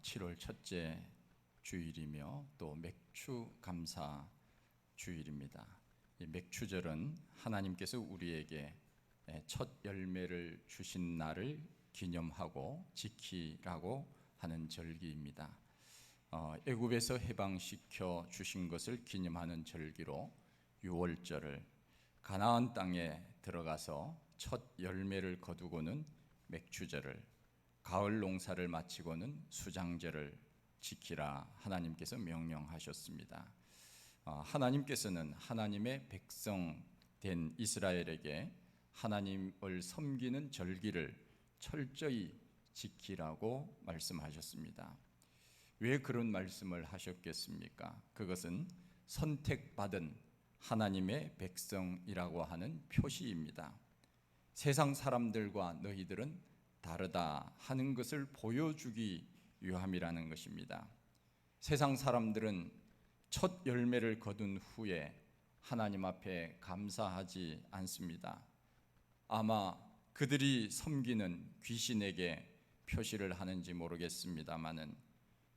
7월 첫째 주일이며 또 맥추 감사 주일입니다. 이 맥추절은 하나님께서 우리에게 첫 열매를 주신 날을 기념하고 지키라고 하는 절기입니다. 애굽에서 해방시켜 주신 것을 기념하는 절기로 유월절을, 가나안 땅에 들어가서 첫 열매를 거두고는 맥추절을, 가을 농사를 마치고는 수장절을 지키라 하나님께서 명령하셨습니다. 하나님께서는 하나님의 백성 된 이스라엘에게 하나님을 섬기는 절기를 철저히 지키라고 말씀하셨습니다. 왜 그런 말씀을 하셨겠습니까? 그것은 선택받은 하나님의 백성이라고 하는 표시입니다. 세상 사람들과 너희들은 다르다 하는 것을 보여주기 위함이라는 것입니다. 세상 사람들은 첫 열매를 거둔 후에 하나님 앞에 감사하지 않습니다. 아마 그들이 섬기는 귀신에게 표시를 하는지 모르겠습니다마는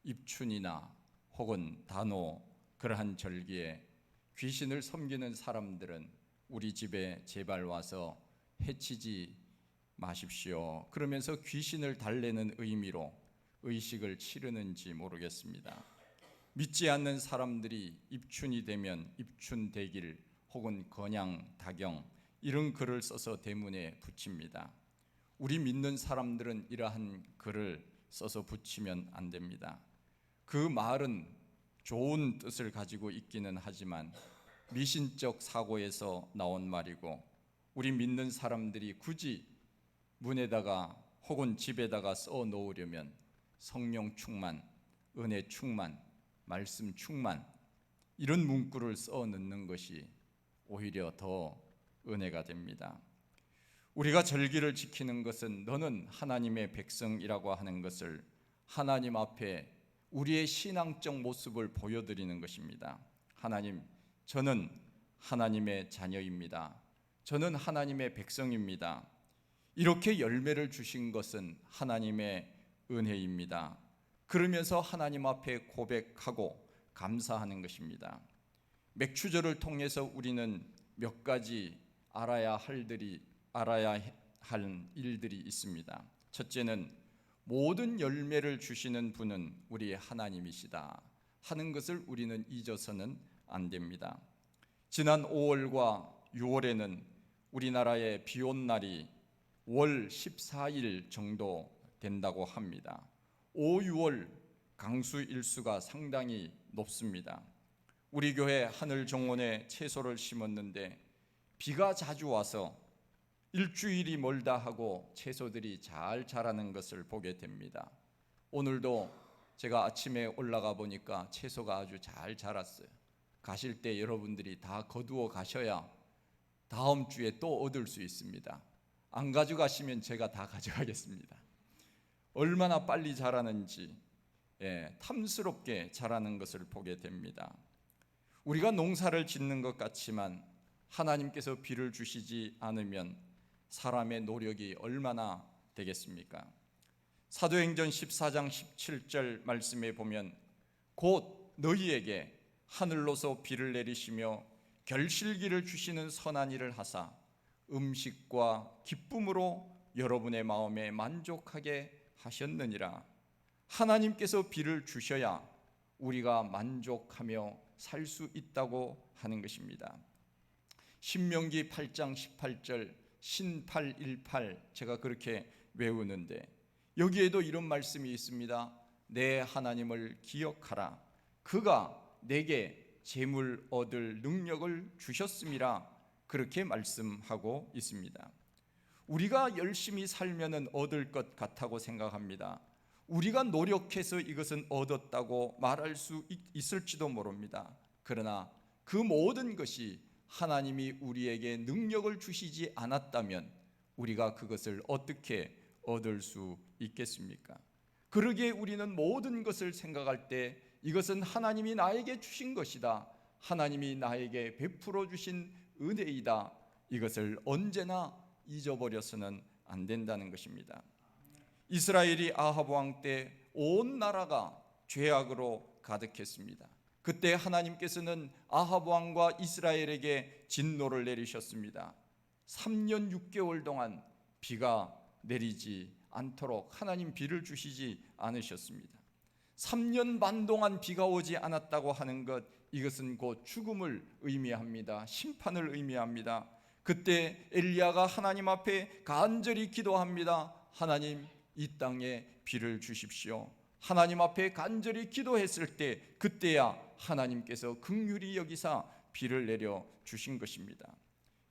입춘이나 혹은 단오 그러한 절기에 귀신을 섬기는 사람들은 우리 집에 제발 와서 해치지 마십시오 그러면서 귀신을 달래는 의미로 의식을 치르는지 모르겠습니다. 믿지 않는 사람들이 입춘이 되면 입춘대길 혹은 건양다경 이런 글을 써서 대문에 붙입니다. 우리 믿는 사람들은 이러한 글을 써서 붙이면 안 됩니다. 그 말은 좋은 뜻을 가지고 있기는 하지만 미신적 사고에서 나온 말이고, 우리 믿는 사람들이 굳이 문에다가 혹은 집에다가 써 놓으려면 성령 충만, 은혜 충만, 말씀 충만 이런 문구를 써 넣는 것이 오히려 더 은혜가 됩니다. 우리가 절기를 지키는 것은 너는 하나님의 백성이라고 하는 것을 하나님 앞에 우리의 신앙적 모습을 보여드리는 것입니다. 하나님, 저는 하나님의 자녀입니다. 저는 하나님의 백성입니다. 이렇게 열매를 주신 것은 하나님의 은혜입니다. 그러면서 하나님 앞에 고백하고 감사하는 것입니다. 맥추절을 통해서 우리는 몇 가지 알아야 할 일들이 있습니다. 첫째는 모든 열매를 주시는 분은 우리 하나님이시다 하는 것을 우리는 잊어서는 안 됩니다. 지난 5월과 6월에는 우리나라에 비 온 날이 월 14일 정도 된다고 합니다. 5, 6월 강수 일수가 상당히 높습니다. 우리 교회 하늘정원에 채소를 심었는데 비가 자주 와서 일주일이 멀다 하고 채소들이 잘 자라는 것을 보게 됩니다. 오늘도 제가 아침에 올라가 보니까 채소가 아주 잘 자랐어요. 가실 때 여러분들이 다 거두어 가셔야 다음 주에 또 얻을 수 있습니다. 안 가져가시면 제가 다 가져가겠습니다. 얼마나 빨리 자라는지 탐스럽게 자라는 것을 보게 됩니다. 우리가 농사를 짓는 것 같지만 하나님께서 비를 주시지 않으면 사람의 노력이 얼마나 되겠습니까? 사도행전 14장 17절 말씀에 보면 곧 너희에게 하늘로서 비를 내리시며 결실기를 주시는 선한 일을 하사 음식과 기쁨으로 여러분의 마음에 만족하게 하셨느니라. 하나님께서 비를 주셔야 우리가 만족하며 살 수 있다고 하는 것입니다. 신명기 8장 18절 신818 제가 그렇게 외우는데 여기에도 이런 말씀이 있습니다. 내 하나님을 기억하라. 그가 내게 재물 얻을 능력을 주셨음이라 그렇게 말씀하고 있습니다. 우리가 열심히 살면은 얻을 것 같다고 생각합니다. 우리가 노력해서 이것은 얻었다고 말할 수 있을지도 모릅니다. 그러나 그 모든 것이 하나님이 우리에게 능력을 주시지 않았다면 우리가 그것을 어떻게 얻을 수 있겠습니까? 그러기에 우리는 모든 것을 생각할 때 이것은 하나님이 나에게 주신 것이다, 하나님이 나에게 베풀어 주신 은혜이다, 이것을 언제나 잊어버려서는 안 된다는 것입니다. 이스라엘이 아합 왕 때 온 나라가 죄악으로 가득했습니다. 그때 하나님께서는 아합 왕과 이스라엘에게 진노를 내리셨습니다. 3년 6개월 동안 비가 내리지 않도록 하나님 비를 주시지 않으셨습니다. 3년 반 동안 비가 오지 않았다고 하는 것, 이것은 곧 죽음을 의미합니다. 심판을 의미합니다. 그때 엘리야가 하나님 앞에 간절히 기도합니다. 하나님, 이 땅에 비를 주십시오. 하나님 앞에 간절히 기도했을 때, 그때야 하나님께서 긍휼히 여기사 비를 내려 주신 것입니다.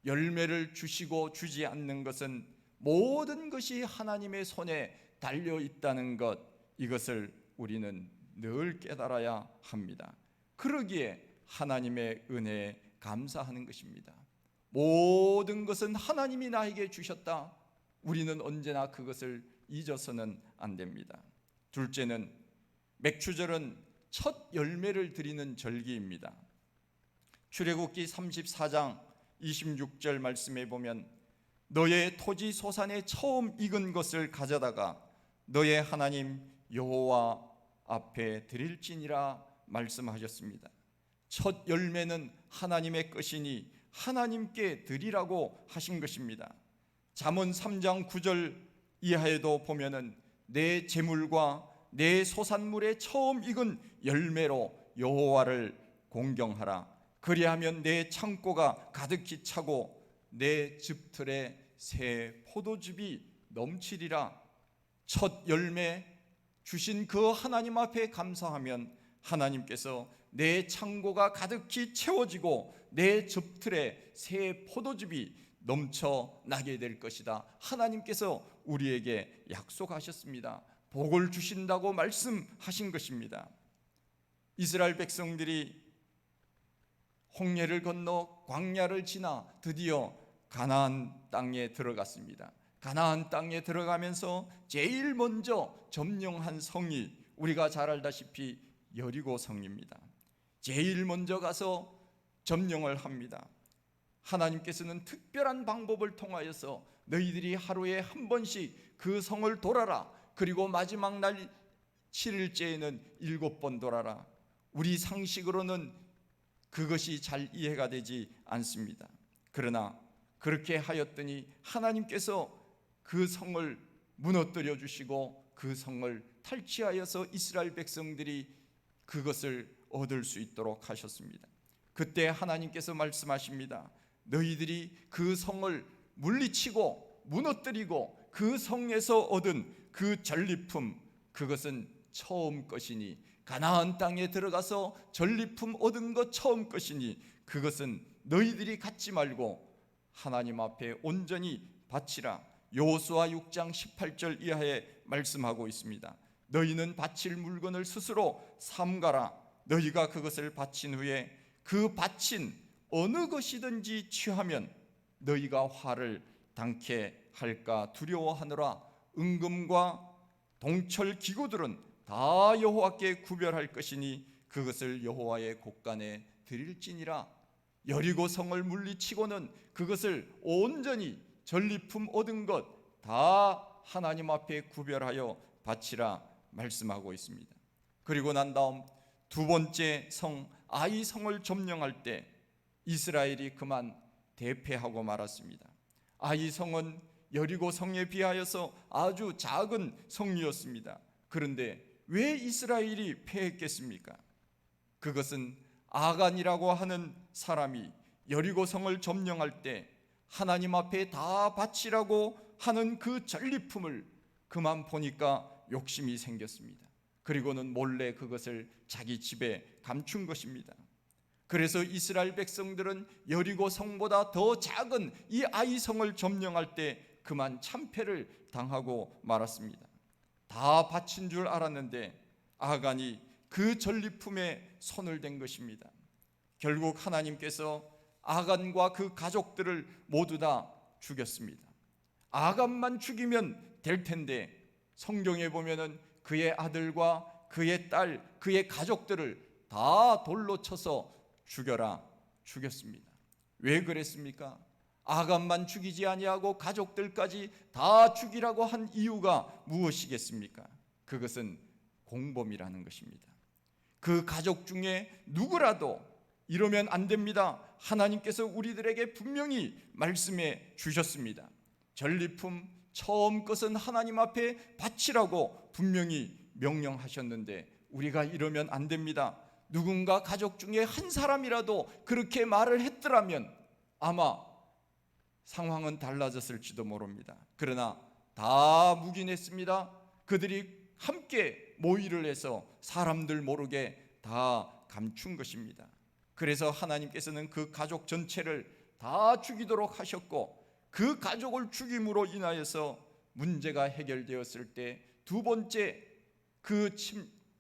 열매를 주시고 주지 않는 것은 모든 것이 하나님의 손에 달려 있다는 것, 이것을 우리는 늘 깨달아야 합니다. 그러기에 하나님의 은혜에 감사하는 것입니다. 모든 것은 하나님이 나에게 주셨다. 우리는 언제나 그것을 잊어서는 안 됩니다. 둘째는, 맥추절은 첫 열매를 드리는 절기입니다. 출애굽기 34장 26절 말씀에 보면, 너의 토지 소산에 처음 익은 것을 가져다가 너의 하나님 여호와 앞에 드릴지니라 말씀하셨습니다. 첫 열매는 하나님의 것이니 하나님께 드리라고 하신 것입니다. 잠언 3장 9절 이하에도 보면은 내 재물과 내 소산물의 처음 익은 열매로 여호와를 공경하라. 그리하면 내 창고가 가득히 차고 내 즙틀에 새 포도즙이 넘치리라. 첫 열매 주신 그 하나님 앞에 감사하면 하나님께서 내 창고가 가득히 채워지고 내 즙틀에 새 포도즙이 넘쳐나게 될 것이다. 하나님께서 우리에게 약속하셨습니다. 복을 주신다고 말씀하신 것입니다. 이스라엘 백성들이 홍해를 건너 광야를 지나 드디어 가나안 땅에 들어갔습니다. 가나안 땅에 들어가면서 제일 먼저 점령한 성이 우리가 잘 알다시피 여리고 성입니다. 제일 먼저 가서 점령을 합니다. 하나님께서는 특별한 방법을 통하여서 너희들이 하루에 한 번씩 그 성을 돌아라. 그리고 마지막 날 7일째에는 7번 돌아라. 우리 상식으로는 그것이 잘 이해가 되지 않습니다. 그러나 그렇게 하였더니 하나님께서 그 성을 무너뜨려 주시고 그 성을 탈취하여서 이스라엘 백성들이 그것을 얻을 수 있도록 하셨습니다. 그때 하나님께서 말씀하십니다. 너희들이 그 성을 물리치고 무너뜨리고 그 성에서 얻은 그 전리품, 그것은 처음 것이니, 가나안 땅에 들어가서 전리품 얻은 것 처음 것이니 그것은 너희들이 갖지 말고 하나님 앞에 온전히 바치라. 여호수아 6장 18절 이하에 말씀하고 있습니다. 너희는 바칠 물건을 스스로 삼가라. 너희가 그것을 바친 후에 그 바친 어느 것이든지 취하면 너희가 화를 당케 할까 두려워하느라. 은금과 동철 기구들은 다 여호와께 구별할 것이니 그것을 여호와의 곳간에 드릴지니라. 여리고 성을 물리치고는 그것을 온전히 전리품 얻은 것 다 하나님 앞에 구별하여 바치라 말씀하고 있습니다. 그리고 난 다음 두 번째 성 아이 성을 점령할 때 이스라엘이 그만 대패하고 말았습니다. 아이 성은 여리고 성에 비하여서 아주 작은 성이었습니다. 그런데 왜 이스라엘이 패했겠습니까? 그것은 아간이라고 하는 사람이 여리고 성을 점령할 때 하나님 앞에 다 바치라고 하는 그 전리품을 그만 보니까 욕심이 생겼습니다. 그리고는 몰래 그것을 자기 집에 감춘 것입니다. 그래서 이스라엘 백성들은 여리고 성보다 더 작은 이 아이 성을 점령할 때 그만 참패를 당하고 말았습니다. 다 바친 줄 알았는데 아간이 그 전리품에 손을 댄 것입니다. 결국 하나님께서 아간과 그 가족들을 모두 다 죽였습니다. 아간만 죽이면 될 텐데 성경에 보면은 그의 아들과 그의 딸, 그의 가족들을 다 돌로 쳐서 죽였습니다. 왜 그랬습니까? 아간만 죽이지 아니하고 가족들까지 다 죽이라고 한 이유가 무엇이겠습니까? 그것은 공범이라는 것입니다. 그 가족 중에 누구라도 이러면 안 됩니다. 하나님께서 우리들에게 분명히 말씀해 주셨습니다. 전리품 처음 것은 하나님 앞에 바치라고 분명히 명령하셨는데 우리가 이러면 안 됩니다. 누군가 가족 중에 한 사람이라도 그렇게 말을 했더라면 아마 상황은 달라졌을지도 모릅니다. 그러나 다 묵인했습니다. 그들이 함께 모의를 해서 사람들 모르게 다 감춘 것입니다. 그래서 하나님께서는 그 가족 전체를 다 죽이도록 하셨고, 그 가족을 죽임으로 인하여서 문제가 해결되었을 때 두 번째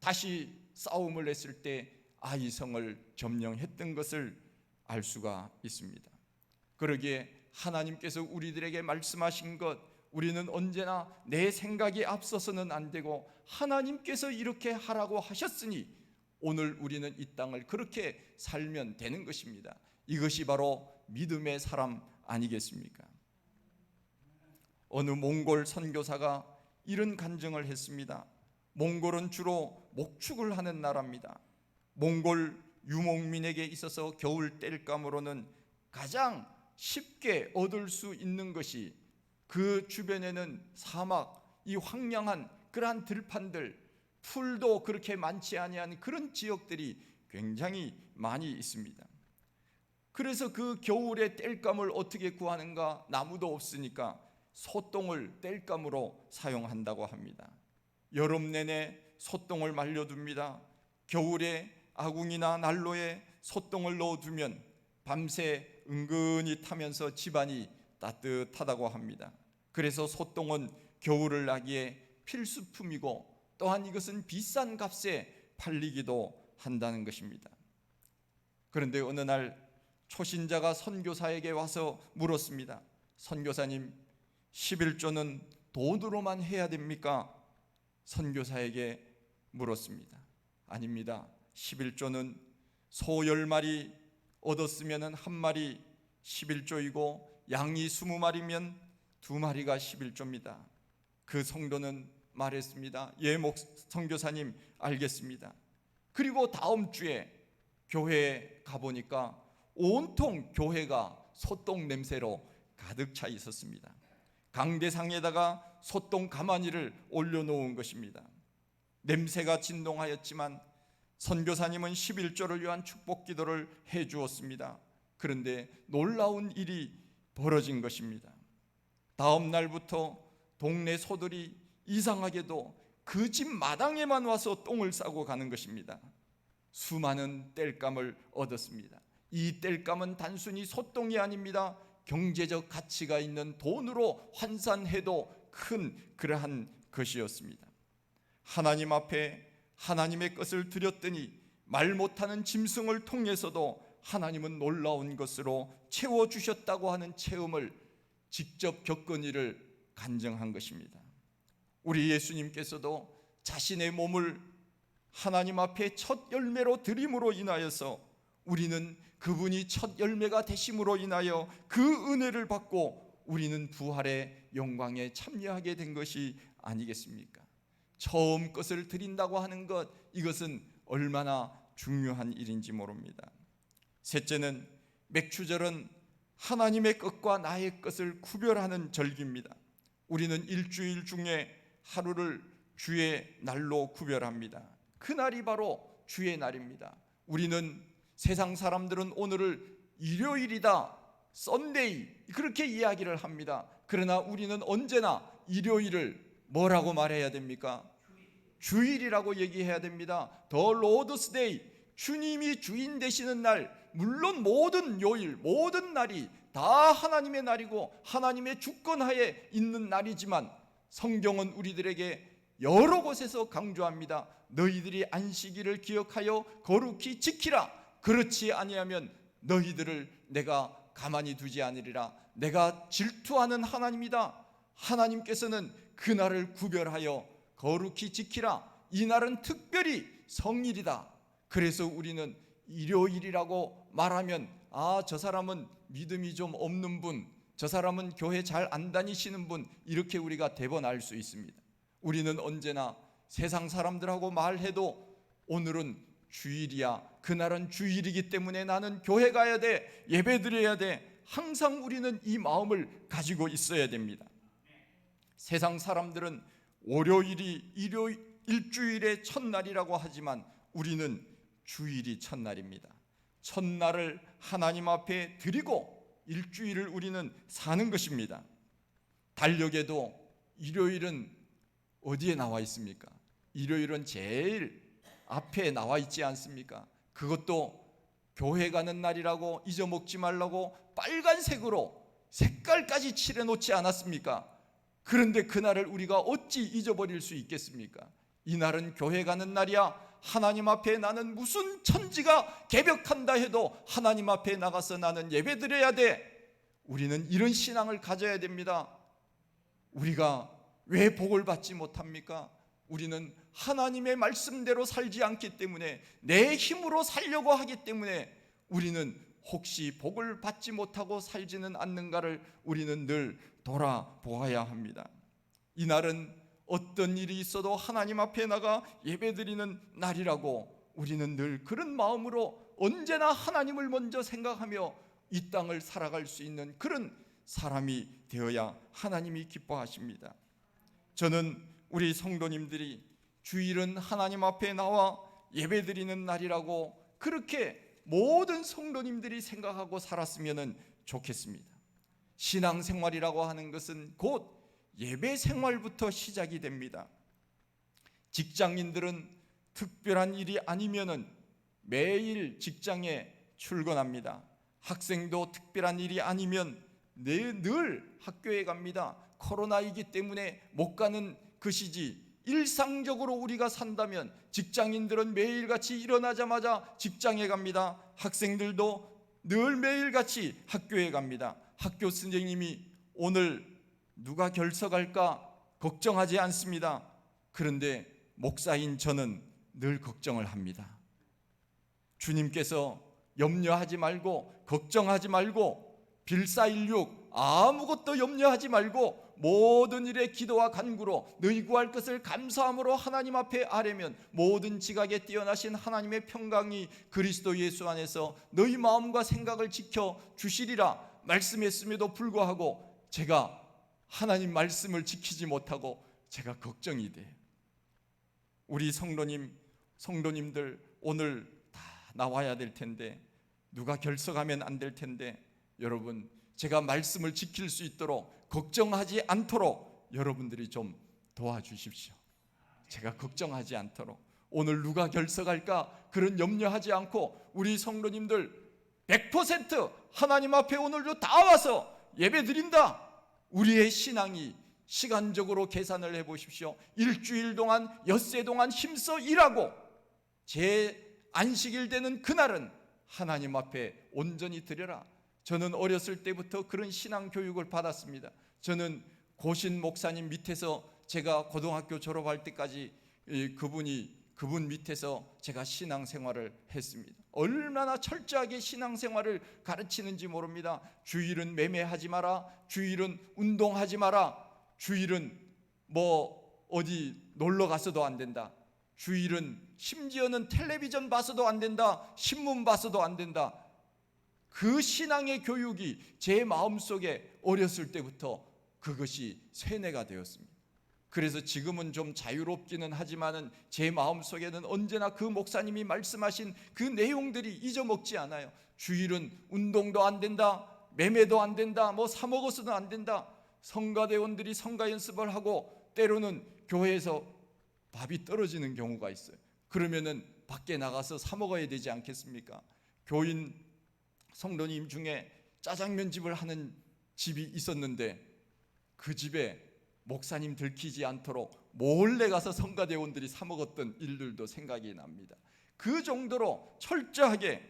다시 싸움을 했을 때 아이성을 점령했던 것을 알 수가 있습니다. 그러기에 하나님께서 우리들에게 말씀하신 것, 우리는 언제나 내 생각이 앞서서는 안 되고 하나님께서 이렇게 하라고 하셨으니 오늘 우리는 이 땅을 그렇게 살면 되는 것입니다. 이것이 바로 믿음의 사람 아니겠습니까? 어느 몽골 선교사가 이런 간증을 했습니다. 몽골은 주로 목축을 하는 나라입니다. 몽골 유목민에게 있어서 겨울 땔감으로는 가장 쉽게 얻을 수 있는 것이 그 주변에는 사막, 이 황량한 그러한 들판들, 풀도 그렇게 많지 아니한 그런 지역들이 굉장히 많이 있습니다. 그래서 그 겨울에 땔감을 어떻게 구하는가? 나무도 없으니까 솥동을 땔감으로 사용한다고 합니다. 여름 내내 솥동을 말려둡니다. 겨울에 아궁이나 난로에 솥동을 넣어두면 밤새 은근히 타면서 집안이 따뜻하다고 합니다. 그래서 솥동은 겨울을 나기에 필수품이고 또한 이것은 비싼 값에 팔리기도 한다는 것입니다. 그런데 어느 날 초신자가 선교사에게 와서 물었습니다. 선교사님, 11조는 돈으로만 해야 됩니까? 선교사에게 물었습니다. 아닙니다. 11조는 소 10마리 얻었으면 한 마리 11조이고 양이 20마리면 2마리가 11조입니다. 그 성도는 말했습니다. 예, 선교사님, 알겠습니다. 그리고 다음 주에 교회에 가보니까 온통 교회가 솥동 냄새로 가득 차 있었습니다. 강대상에다가 솥동 가마니를 올려놓은 것입니다. 냄새가 진동하였지만 선교사님은 11조를 위한 축복 기도를 해 주었습니다. 그런데 놀라운 일이 벌어진 것입니다. 다음 날부터 동네 소들이 이상하게도 그 집 마당에만 와서 똥을 싸고 가는 것입니다. 수많은 땔감을 얻었습니다. 이 땔감은 단순히 솥동이 아닙니다. 경제적 가치가 있는 돈으로 환산해도 큰 그러한 것이었습니다. 하나님 앞에 하나님의 것을 드렸더니 말 못하는 짐승을 통해서도 하나님은 놀라운 것으로 채워주셨다고 하는 체험을 직접 겪은 일을 간증한 것입니다. 우리 예수님께서도 자신의 몸을 하나님 앞에 첫 열매로 드림으로 인하여서 우리는 그분이 첫 열매가 되심으로 인하여 그 은혜를 받고 우리는 부활의 영광에 참여하게 된 것이 아니겠습니까? 처음 것을 드린다고 하는 것, 이것은 얼마나 중요한 일인지 모릅니다. 셋째는 맥추절은 하나님의 것과 나의 것을 구별하는 절기입니다. 우리는 일주일 중에 하루를 주의 날로 구별합니다. 그날이 바로 주의 날입니다. 우리는 세상 사람들은 오늘을 일요일이다, 썬데이 그렇게 이야기를 합니다. 그러나 우리는 언제나 일요일을 뭐라고 말해야 됩니까? 주일이라고 얘기해야 됩니다. 더 로드스 데이, 주님이 주인 되시는 날. 물론 모든 요일, 모든 날이 다 하나님의 날이고 하나님의 주권하에 있는 날이지만 성경은 우리들에게 여러 곳에서 강조합니다. 너희들이 안식일을 기억하여 거룩히 지키라. 그렇지 아니하면 너희들을 내가 가만히 두지 않으리라. 내가 질투하는 하나님이다. 하나님께서는 그 날을 구별하여 거룩히 지키라. 이 날은 특별히 성일이다. 그래서 우리는 일요일이라고 말하면 저 사람은 믿음이 좀 없는 분, 저 사람은 교회 잘 안 다니시는 분, 이렇게 우리가 대번할 수 있습니다. 우리는 언제나 세상 사람들하고 말해도 오늘은 주일이야, 그날은 주일이기 때문에 나는 교회 가야 돼, 예배 드려야 돼, 항상 우리는 이 마음을 가지고 있어야 됩니다. 세상 사람들은 월요일이 일주일의 첫날이라고 하지만 우리는 주일이 첫날입니다. 첫날을 하나님 앞에 드리고 일주일을 우리는 사는 것입니다. 달력에도 일요일은 어디에 나와 있습니까? 일요일은 제일 앞에 나와 있지 않습니까? 그것도 교회 가는 날이라고 잊어먹지 말라고 빨간색으로 색깔까지 칠해 놓지 않았습니까? 그런데 그날을 우리가 어찌 잊어버릴 수 있겠습니까? 이날은 교회 가는 날이야. 하나님 앞에 나는 무슨 천지가 개벽한다 해도 하나님 앞에 나가서 나는 예배 드려야 돼. 우리는 이런 신앙을 가져야 됩니다. 우리가 왜 복을 받지 못합니까? 우리는 하나님의 말씀대로 살지 않기 때문에, 내 힘으로 살려고 하기 때문에 우리는 혹시 복을 받지 못하고 살지는 않는가를 우리는 늘 돌아보아야 합니다. 이날은 어떤 일이 있어도 하나님 앞에 나가 예배드리는 날이라고 우리는 늘 그런 마음으로 언제나 하나님을 먼저 생각하며 이 땅을 살아갈 수 있는 그런 사람이 되어야 하나님이 기뻐하십니다. 저는 우리 성도님들이 주일은 하나님 앞에 나와 예배드리는 날이라고 그렇게 모든 성도님들이 생각하고 살았으면 좋겠습니다. 신앙생활이라고 하는 것은 곧 예배 생활부터 시작이 됩니다. 직장인들은 특별한 일이 아니면은 매일 직장에 출근합니다. 학생도 특별한 일이 아니면 늘 학교에 갑니다. 코로나이기 때문에 못 가는 것이지, 일상적으로 우리가 산다면 직장인들은 매일같이 일어나자마자 직장에 갑니다. 학생들도 늘 매일같이 학교에 갑니다. 학교 선생님이 오늘 누가 결석할까 걱정하지 않습니다. 그런데 목사인 저는 늘 걱정을 합니다. 주님께서 염려하지 말고 걱정하지 말고 빌사일육 아무것도 염려하지 말고 모든 일에 기도와 간구로 너희 구할 것을 감사함으로 하나님 앞에 아뢰면 모든 지각에 뛰어나신 하나님의 평강이 그리스도 예수 안에서 너희 마음과 생각을 지켜 주시리라 말씀했음에도 불구하고 제가 하나님 말씀을 지키지 못하고 제가 걱정이 돼요. 우리 성도님들 오늘 다 나와야 될 텐데, 누가 결석하면 안 될 텐데, 여러분 제가 말씀을 지킬 수 있도록 걱정하지 않도록 여러분들이 좀 도와주십시오. 제가 걱정하지 않도록, 오늘 누가 결석할까 그런 염려하지 않고 우리 성도님들 100% 하나님 앞에 오늘도 다 와서 예배 드린다. 우리의 신앙이 시간적으로 계산을 해보십시오. 일주일 동안 엿새 동안 힘써 일하고 제 안식일 되는 그날은 하나님 앞에 온전히 드려라. 저는 어렸을 때부터 그런 신앙 교육을 받았습니다. 저는 고신 목사님 밑에서 제가 고등학교 졸업할 때까지 그분 밑에서 제가 신앙생활을 했습니다. 얼마나 철저하게 신앙생활을 가르치는지 모릅니다. 주일은 매매하지 마라, 주일은 운동하지 마라, 주일은 뭐 어디 놀러 가서도 안 된다, 주일은 심지어는 텔레비전 봐서도 안 된다, 신문 봐서도 안 된다. 그 신앙의 교육이 제 마음속에 어렸을 때부터 그것이 세뇌가 되었습니다. 그래서 지금은 좀 자유롭기는 하지만은 제 마음속에는 언제나 그 목사님이 말씀하신 그 내용들이 잊어먹지 않아요. 주일은 운동도 안 된다, 매매도 안 된다, 뭐 사 먹어서도 안 된다. 성가대원들이 성가 연습을 하고 때로는 교회에서 밥이 떨어지는 경우가 있어요. 그러면은 밖에 나가서 사 먹어야 되지 않겠습니까? 교인 성도님 중에 짜장면 집을 하는 집이 있었는데 그 집에 목사님 들키지 않도록 몰래 가서 성가대원들이 사 먹었던 일들도 생각이 납니다. 그 정도로 철저하게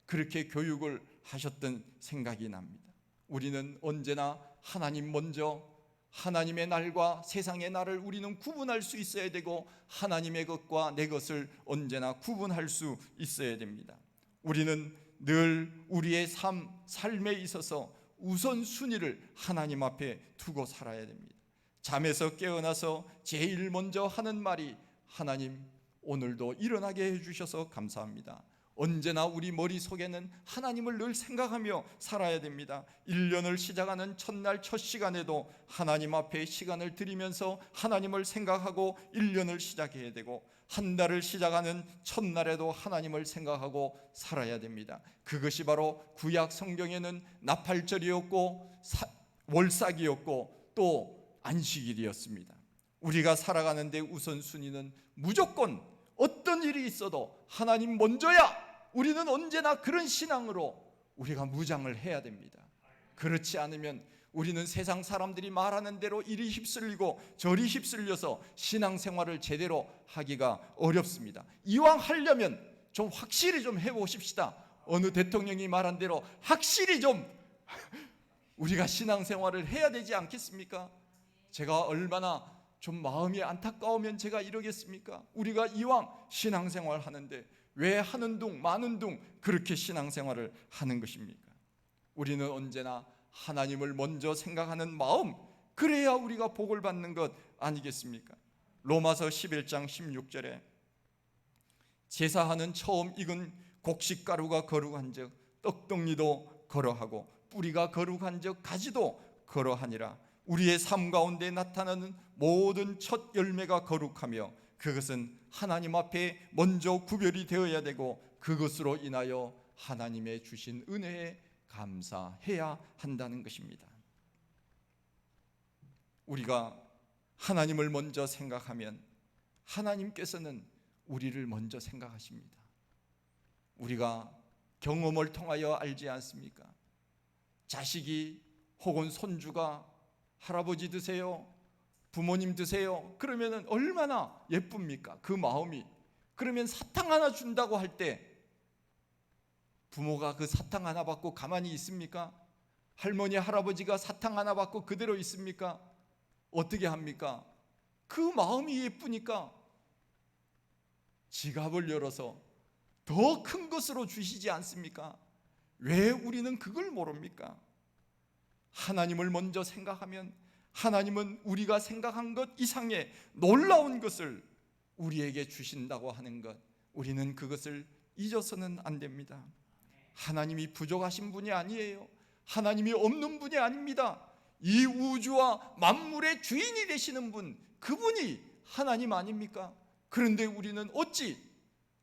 그렇게 교육을 하셨던 생각이 납니다. 우리는 언제나 하나님 먼저, 하나님의 날과 세상의 날을 우리는 구분할 수 있어야 되고 하나님의 것과 내 것을 언제나 구분할 수 있어야 됩니다. 우리는 늘 우리의 삶에 있어서 우선순위를 하나님 앞에 두고 살아야 됩니다. 잠에서 깨어나서 제일 먼저 하는 말이 하나님 오늘도 일어나게 해주셔서 감사합니다. 언제나 우리 머릿속에는 하나님을 늘 생각하며 살아야 됩니다. 1년을 시작하는 첫날 첫 시간에도 하나님 앞에 시간을 드리면서 하나님을 생각하고 1년을 시작해야 되고, 한 달을 시작하는 첫날에도 하나님을 생각하고 살아야 됩니다. 그것이 바로 구약 성경에는 나팔절이었고 월삭이었고 또 안식일이었습니다. 우리가 살아가는데 우선순위는 무조건 어떤 일이 있어도 하나님 먼저야. 우리는 언제나 그런 신앙으로 우리가 무장을 해야 됩니다. 그렇지 않으면 우리는 세상 사람들이 말하는 대로 이리 휩쓸리고 저리 휩쓸려서 신앙생활을 제대로 하기가 어렵습니다. 이왕 하려면 좀 확실히 좀 해보십시다. 어느 대통령이 말한 대로 확실히 좀 우리가 신앙생활을 해야 되지 않겠습니까? 제가 얼마나 좀 마음이 안타까우면 제가 이러겠습니까? 우리가 이왕 신앙생활 하는데 왜 하는 둥 마는 둥 그렇게 신앙생활을 하는 것입니까? 우리는 언제나 하나님을 먼저 생각하는 마음, 그래야 우리가 복을 받는 것 아니겠습니까? 로마서 11장 16절에 제사하는 처음 익은 곡식가루가 거룩한즉 떡덩이도 거룩하고 뿌리가 거룩한즉 가지도 거룩하니라. 우리의 삶 가운데 나타나는 모든 첫 열매가 거룩하며 그것은 하나님 앞에 먼저 구별이 되어야 되고 그것으로 인하여 하나님의 주신 은혜에 감사해야 한다는 것입니다. 우리가 하나님을 먼저 생각하면 하나님께서는 우리를 먼저 생각하십니다. 우리가 경험을 통하여 알지 않습니까? 자식이 혹은 손주가 할아버지 드세요, 부모님 드세요 그러면 얼마나 예쁩니까? 그 마음이. 그러면 사탕 하나 준다고 할 때 부모가 그 사탕 하나 받고 가만히 있습니까? 할머니 할아버지가 사탕 하나 받고 그대로 있습니까? 어떻게 합니까? 그 마음이 예쁘니까 지갑을 열어서 더 큰 것으로 주시지 않습니까? 왜 우리는 그걸 모릅니까? 하나님을 먼저 생각하면 하나님은 우리가 생각한 것 이상의 놀라운 것을 우리에게 주신다고 하는 것, 우리는 그것을 잊어서는 안 됩니다. 하나님이 부족하신 분이 아니에요. 하나님이 없는 분이 아닙니다. 이 우주와 만물의 주인이 되시는 분, 그분이 하나님 아닙니까? 그런데 우리는 어찌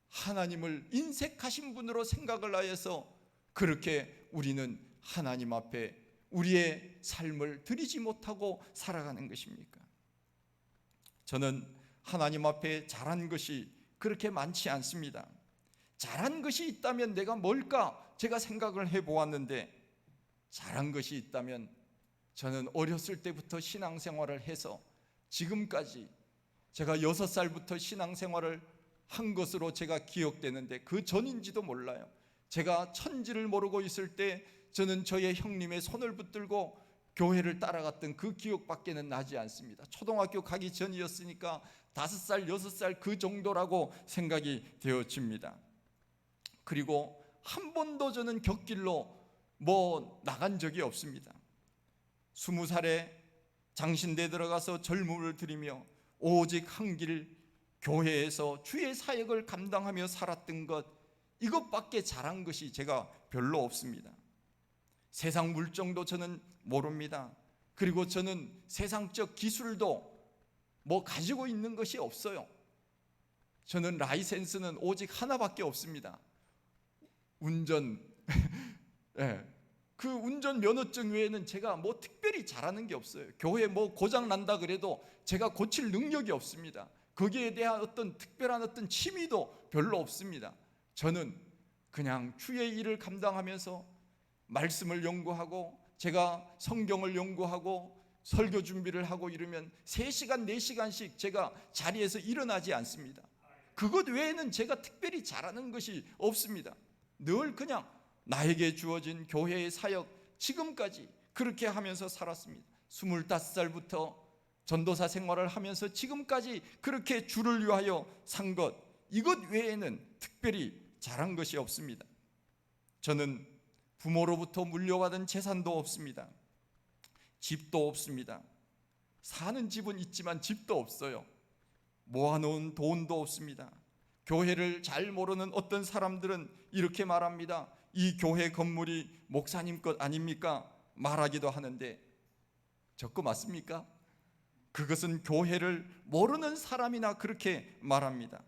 하나님을 인색하신 분으로 생각을 하여서 그렇게 우리는 하나님 앞에 우리의 삶을 드리지 못하고 살아가는 것입니까? 저는 하나님 앞에 잘한 것이 그렇게 많지 않습니다. 잘한 것이 있다면 내가 뭘까 제가 생각을 해보았는데, 잘한 것이 있다면 저는 어렸을 때부터 신앙생활을 해서 지금까지 제가 6살부터 신앙생활을 한 것으로 제가 기억되는데 그 전인지도 몰라요. 제가 천지를 모르고 있을 때 저는 저의 형님의 손을 붙들고 교회를 따라갔던 그 기억밖에는 나지 않습니다. 초등학교 가기 전이었으니까 5살, 6살 그 정도라고 생각이 되어집니다. 그리고 한 번도 저는 곁길로 나간 적이 없습니다. 20살에 장신대 들어가서 절무를 드리며 오직 한 길 교회에서 주의 사역을 감당하며 살았던 것, 이것밖에 잘한 것이 제가 별로 없습니다. 세상 물정도 저는 모릅니다. 그리고 저는 세상적 기술도 가지고 있는 것이 없어요. 저는 라이센스는 오직 하나밖에 없습니다. 운전 그 운전 면허증 외에는 제가 특별히 잘하는 게 없어요. 교회 고장 난다 그래도 제가 고칠 능력이 없습니다. 거기에 대한 어떤 특별한 어떤 취미도 별로 없습니다. 저는 그냥 주의 일을 감당하면서 말씀을 연구하고 제가 성경을 연구하고 설교 준비를 하고 이러면 3시간, 4시간씩 제가 자리에서 일어나지 않습니다. 그것 외에는 제가 특별히 잘하는 것이 없습니다. 늘 그냥 나에게 주어진 교회의 사역, 지금까지 그렇게 하면서 살았습니다. 25살부터 전도사 생활을 하면서 지금까지 그렇게 주를 위하여 산 것, 이것 외에는 특별히 잘한 것이 없습니다. 저는 부모로부터 물려받은 재산도 없습니다. 집도 없습니다. 사는 집은 있지만 집도 없어요. 모아놓은 돈도 없습니다. 교회를 잘 모르는 어떤 사람들은 이렇게 말합니다. 이 교회 건물이 목사님 것 아닙니까? 말하기도 하는데 적고 맞습니까? 그것은 교회를 모르는 사람이나 그렇게 말합니다.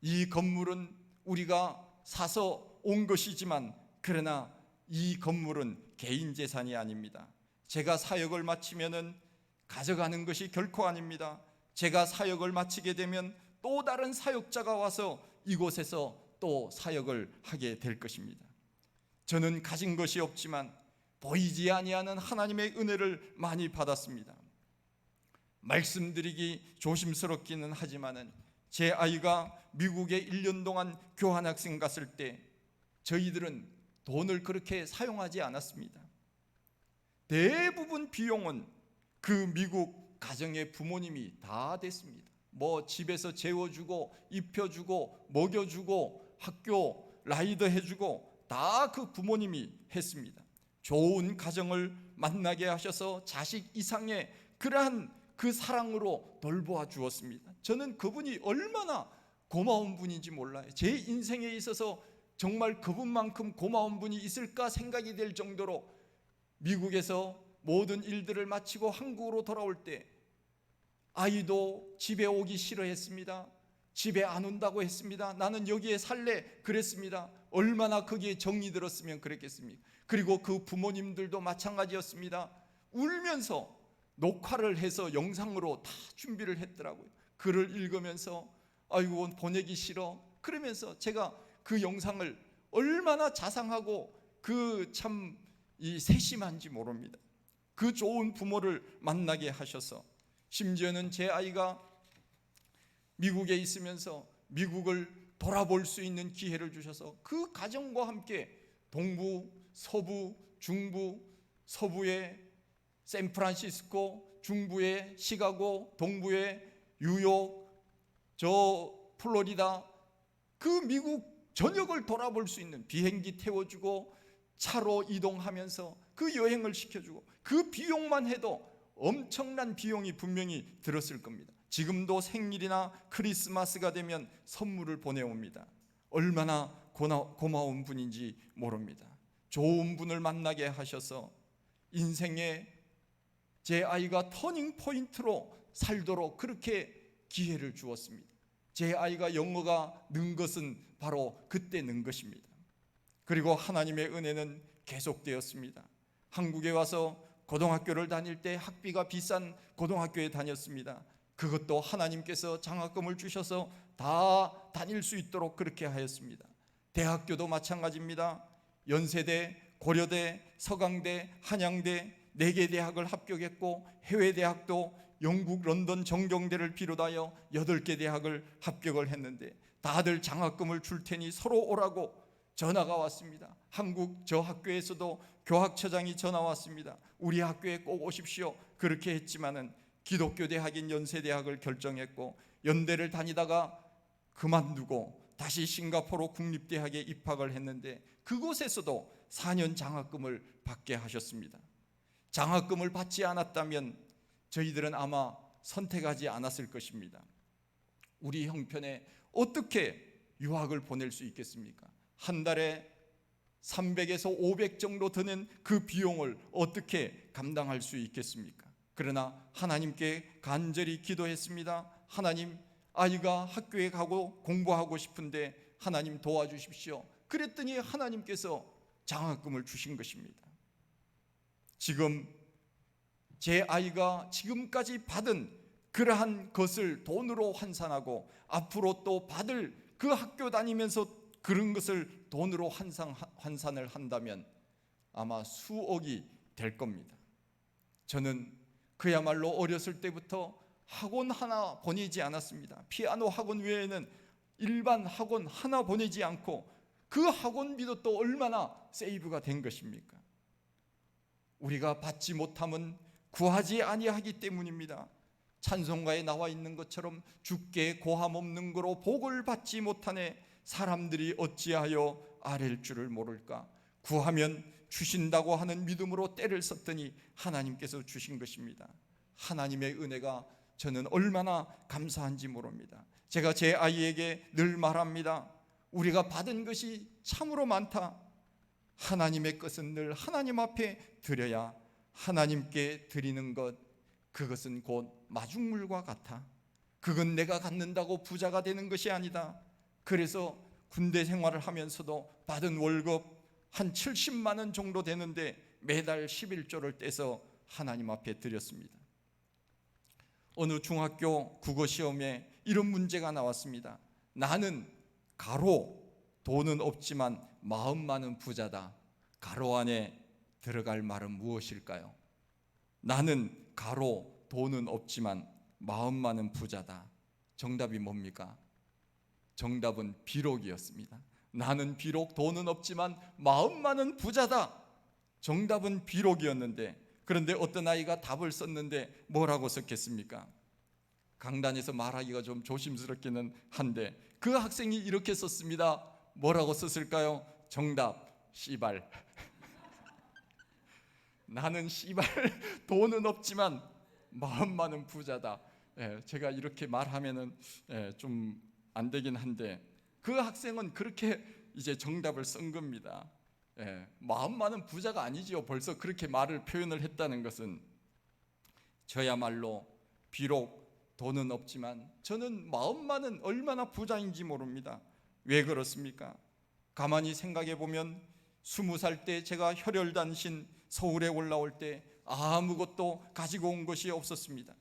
이 건물은 우리가 사서 온 것이지만 그러나 이 건물은 개인 재산이 아닙니다. 제가 사역을 마치면은 가져가는 것이 결코 아닙니다. 제가 사역을 마치게 되면 또 다른 사역자가 와서 이곳에서 또 사역을 하게 될 것입니다. 저는 가진 것이 없지만 보이지 아니하는 하나님의 은혜를 많이 받았습니다. 말씀드리기 조심스럽기는 하지만은 제 아이가 미국에 1년 동안 교환학생 갔을 때 저희들은 돈을 그렇게 사용하지 않았습니다. 대부분 비용은 그 미국 가정의 부모님이 다 됐습니다. 뭐 집에서 재워주고 입혀주고 먹여주고 학교 라이더 해주고 다 그 부모님이 했습니다. 좋은 가정을 만나게 하셔서 자식 이상의 그러한 그 사랑으로 돌보아 주었습니다. 저는 그분이 얼마나 고마운 분인지 몰라요. 제 인생에 있어서 정말 그분만큼 고마운 분이 있을까 생각이 될 정도로 미국에서 모든 일들을 마치고 한국으로 돌아올 때 아이도 집에 오기 싫어했습니다. 집에 안 온다고 했습니다. 나는 여기에 살래 그랬습니다. 얼마나 거기에 정이 들었으면 그랬겠습니까? 그리고 그 부모님들도 마찬가지였습니다. 울면서 녹화를 해서 영상으로 다 준비를 했더라고요. 글을 읽으면서 아이고 보내기 싫어 그러면서 제가 그 영상을 얼마나 자상하고 그 참 이 세심한지 모릅니다. 그 좋은 부모를 만나게 하셔서 심지어는 제 아이가 미국에 있으면서 미국을 돌아볼 수 있는 기회를 주셔서 그 가정과 함께 동부, 서부, 중부, 서부의 샌프란시스코, 중부의 시카고, 동부의 뉴욕, 저 플로리다 그 미국 전역을 돌아볼 수 있는 비행기 태워주고 차로 이동하면서 그 여행을 시켜주고 그 비용만 해도 엄청난 비용이 분명히 들었을 겁니다. 지금도 생일이나 크리스마스가 되면 선물을 보내옵니다. 얼마나 고마운 분인지 모릅니다. 좋은 분을 만나게 하셔서 인생에 제 아이가 터닝 포인트로 살도록 그렇게 기회를 주었습니다. 제 아이가 영어가 는 것은 바로 그때 는 것입니다. 그리고 하나님의 은혜는 계속되었습니다. 한국에 와서 고등학교를 다닐 때 학비가 비싼 고등학교에 다녔습니다. 그것도 하나님께서 장학금을 주셔서 다 다닐 수 있도록 그렇게 하였습니다. 대학교도 마찬가지입니다. 연세대, 고려대, 서강대, 한양대 4개 대학을 합격했고 해외 대학도 영국 런던 정경대를 비롯하여 8개 대학을 합격을 했는데 다들 장학금을 줄 테니 서로 오라고 전화가 왔습니다. 한국 저 학교에서도 교학처장이 전화 왔습니다. 우리 학교에 꼭 오십시오. 그렇게 했지만은 기독교 대학인 연세대학을 결정했고 연대를 다니다가 그만두고 다시 싱가포르 국립대학에 입학을 했는데 그곳에서도 4년 장학금을 받게 하셨습니다. 장학금을 받지 않았다면 저희들은 아마 선택하지 않았을 것입니다. 우리 형편에 어떻게 유학을 보낼 수 있겠습니까? 한 달에 300에서 500 정도 드는 그 비용을 어떻게 감당할 수 있겠습니까? 그러나 하나님께 간절히 기도했습니다. 하나님, 아이가 학교에 가고 공부하고 싶은데 하나님 도와주십시오. 그랬더니 하나님께서 장학금을 주신 것입니다. 지금 제 아이가 지금까지 받은 그러한 것을 돈으로 환산하고 앞으로 또 받을 그 학교 다니면서 그런 것을 돈으로 환산을 한다면 아마 수억이 될 겁니다. 저는 그야말로 어렸을 때부터 학원 하나 보내지 않았습니다. 피아노 학원 외에는 일반 학원 하나 보내지 않고 그 학원비도 또 얼마나 세이브가 된 것입니까? 우리가 받지 못함은 구하지 아니하기 때문입니다. 찬송가에 나와 있는 것처럼 주께 고함 없는 거로 복을 받지 못하네 사람들이 어찌하여 아랠 줄을 모를까. 구하면 주신다고 하는 믿음으로 때를 썼더니 하나님께서 주신 것입니다. 하나님의 은혜가 저는 얼마나 감사한지 모릅니다. 제가 제 아이에게 늘 말합니다. 우리가 받은 것이 참으로 많다. 하나님의 것은 늘 하나님 앞에 드려야 하나님께 드리는 것, 그것은 곧 마중물과 같아. 그건 내가 갖는다고 부자가 되는 것이 아니다. 그래서 군대 생활을 하면서도 받은 월급 한 70만 원 정도 되는데 매달 11조를 떼서 하나님 앞에 드렸습니다. 어느 중학교 국어시험에 이런 문제가 나왔습니다. 나는 가로 돈은 없지만 마음만은 부자다. 가로 안에 들어갈 말은 무엇일까요? 나는 가로 돈은 없지만 마음만은 부자다. 정답이 뭡니까? 정답은 비록이었습니다. 나는 비록 돈은 없지만 마음만은 부자다. 정답은 비록이었는데, 그런데 어떤 아이가 답을 썼는데 뭐라고 썼겠습니까? 강단에서 말하기가 좀 조심스럽기는 한데 그 학생이 이렇게 썼습니다. 뭐라고 썼을까요? 정답, 씨발. 나는 씨발 돈은 없지만 마음만은 부자다. 제가 이렇게 말하면은 좀 안 되긴 한데 그 학생은 그렇게 이제 정답을 쓴 겁니다. 마음만은 부자가 아니지요. 벌써 그렇게 말을 표현을 했다는 것은. 저야말로 비록 돈은 없지만 저는 마음만은 얼마나 부자인지 모릅니다. 왜 그렇습니까? 가만히 생각해 보면 20살 때 제가 혈혈단신 서울에 올라올 때 아무것도 가지고 온 것이 없었습니다.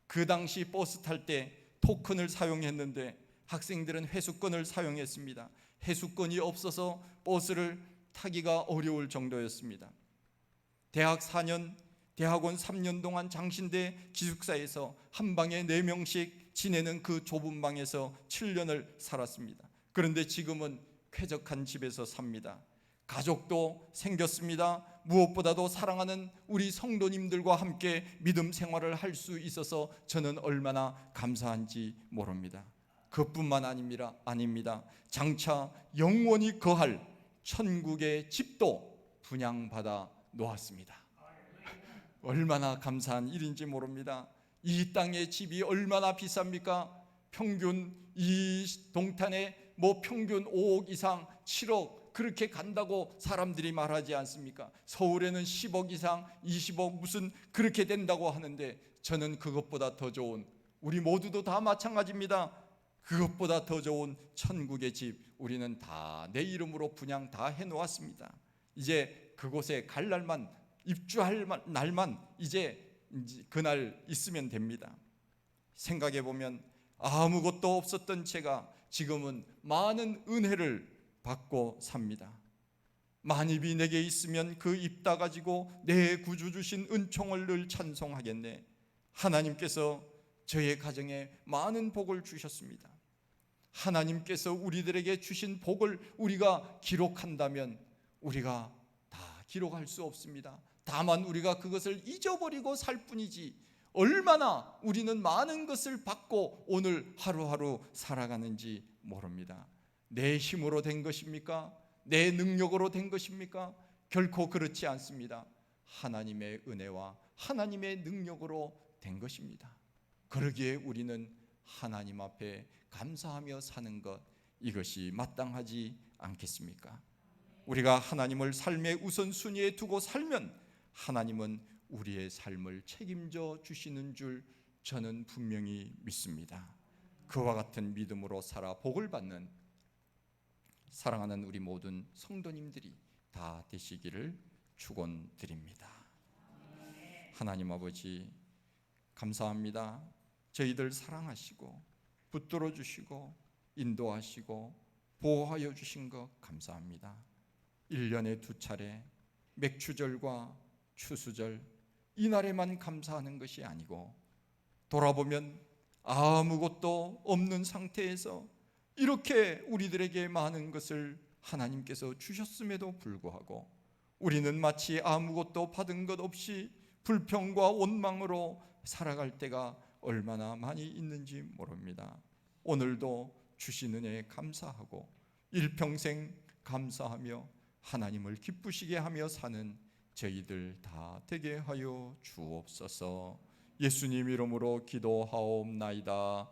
그 당시 버스 탈 때 토큰을 사용했는데 학생들은 회수권을 사용했습니다. 회수권이 없어서 버스를 타기가 어려울 정도였습니다. 대학 4년, 대학원 3년 동안 장신대 기숙사에서 한 방에 4명씩 지내는 그 좁은 방에서 7년을 살았습니다. 그런데 지금은 쾌적한 집에서 삽니다. 가족도 생겼습니다. 무엇보다도 사랑하는 우리 성도님들과 함께 믿음 생활을 할 수 있어서 저는 얼마나 감사한지 모릅니다. 그뿐만 아닙니다. 장차 영원히 거할 천국의 집도 분양받아 놓았습니다. 얼마나 감사한 일인지 모릅니다. 이 땅의 집이 얼마나 비쌉니까? 평균 이 동탄에 평균 5억 이상 7억 그렇게 간다고 사람들이 말하지 않습니까? 서울에는 10억 이상 20억 무슨 그렇게 된다고 하는데 저는 그것보다 더 좋은, 우리 모두도 다 마찬가지입니다. 그것보다 더 좋은 천국의 집 우리는 다 내 이름으로 분양 다 해놓았습니다. 이제 그곳에 갈 날만, 입주할 날만 이제 그날 있으면 됩니다. 생각해 보면 아무것도 없었던 제가 지금은 많은 은혜를 받고 삽니다. 만입이 내게 있으면 그 입 다 가지고 내 구주 주신 은총을 늘 찬송하겠네. 하나님께서 저의 가정에 많은 복을 주셨습니다. 하나님께서 우리들에게 주신 복을 우리가 기록한다면 우리가 다 기록할 수 없습니다. 다만 우리가 그것을 잊어버리고 살 뿐이지 얼마나 우리는 많은 것을 받고 오늘 하루하루 살아가는지 모릅니다. 내 힘으로 된 것입니까? 내 능력으로 된 것입니까? 결코 그렇지 않습니다. 하나님의 은혜와 하나님의 능력으로 된 것입니다. 그러기에 우리는 하나님 앞에 감사하며 사는 것, 이것이 마땅하지 않겠습니까? 우리가 하나님을 삶의 우선순위에 두고 살면 하나님은 우리의 삶을 책임져 주시는 줄 저는 분명히 믿습니다. 그와 같은 믿음으로 살아 복을 받는 사랑하는 우리 모든 성도님들이 다 되시기를 축원드립니다. 하나님 아버지 감사합니다. 저희들 사랑하시고 붙들어 주시고 인도하시고 보호하여 주신 것 감사합니다. 1년에 2차례 맥추절과 추수절 이날에만 감사하는 것이 아니고 돌아보면 아무것도 없는 상태에서 이렇게 우리들에게 많은 것을 하나님께서 주셨음에도 불구하고 우리는 마치 아무것도 받은 것 없이 불평과 원망으로 살아갈 때가 얼마나 많이 있는지 모릅니다. 오늘도 주신 은혜에 감사하고 일평생 감사하며 하나님을 기쁘시게 하며 사는 저희들 다 되게 하여 주옵소서. 예수님 이름으로 기도하옵나이다.